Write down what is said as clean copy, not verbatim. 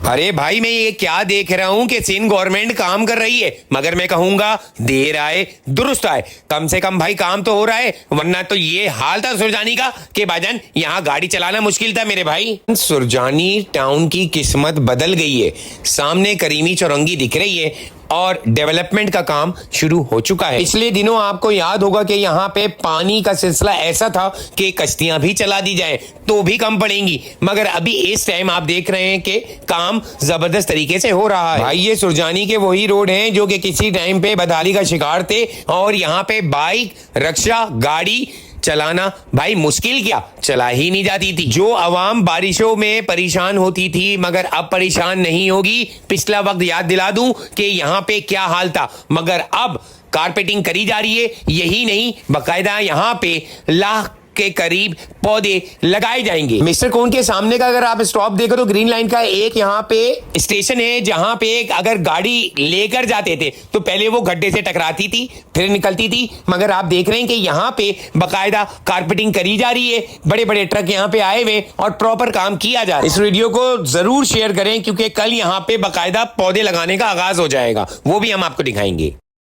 अरे भाई, मैं ये क्या देख रहा हूँ कि सिंध गवर्नमेंट काम कर रही है, मगर मैं कहूंगा देर आए दुरुस्त आए। कम से कम भाई काम तो हो रहा है, वरना तो ये हाल था सुरजानी का कि भाईजान यहाँ गाड़ी चलाना मुश्किल था मेरे भाई। सुरजानी टाउन की किस्मत बदल गई है। सामने करीमी चौरंगी दिख रही है और डेवलपमेंट का काम शुरू हो चुका है। पिछले दिनों आपको याद होगा कि यहाँ पे पानी का सिलसिला ऐसा था कि कश्तियां भी चला दी जाए तो भी कम पड़ेंगी, मगर अभी इस टाइम आप देख रहे हैं कि काम जबरदस्त तरीके से हो रहा है। भाई ये सुरजानी के वही रोड हैं जो कि किसी टाइम पे बदहाली का शिकार थे और यहाँ पे बाइक, रिक्शा, गाड़ी चलाना भाई मुश्किल क्या, चला ही नहीं जाती थी। जो आवाम बारिशों में परेशान होती थी मगर अब परेशान नहीं होगी। पिछला वक्त याद दिला दूं कि यहाँ पे क्या हाल था, मगर अब कारपेटिंग करी जा रही है। यही नहीं, बकायदा यहाँ पे लाख के करीब पौधे लगाए जाएंगे। मिस्टर कोन के सामने का अगर आप स्टॉप देखो तो ग्रीन लाइन का एक यहाँ पे स्टेशन है जहां पे अगर गाड़ी लेकर जाते थे तो पहले वो गड्ढे से टकराती थी फिर निकलती थी, मगर आप देख रहे हैं कि यहाँ पे बकायदा कारपेटिंग करी जा रही है। बड़े बड़े ट्रक यहाँ पे आए हुए और प्रॉपर काम किया जा रहा है। इस वीडियो को जरूर शेयर करें क्योंकि कल यहाँ पे बकायदा पौधे लगाने का आगाज हो जाएगा, वो भी हम आपको दिखाएंगे।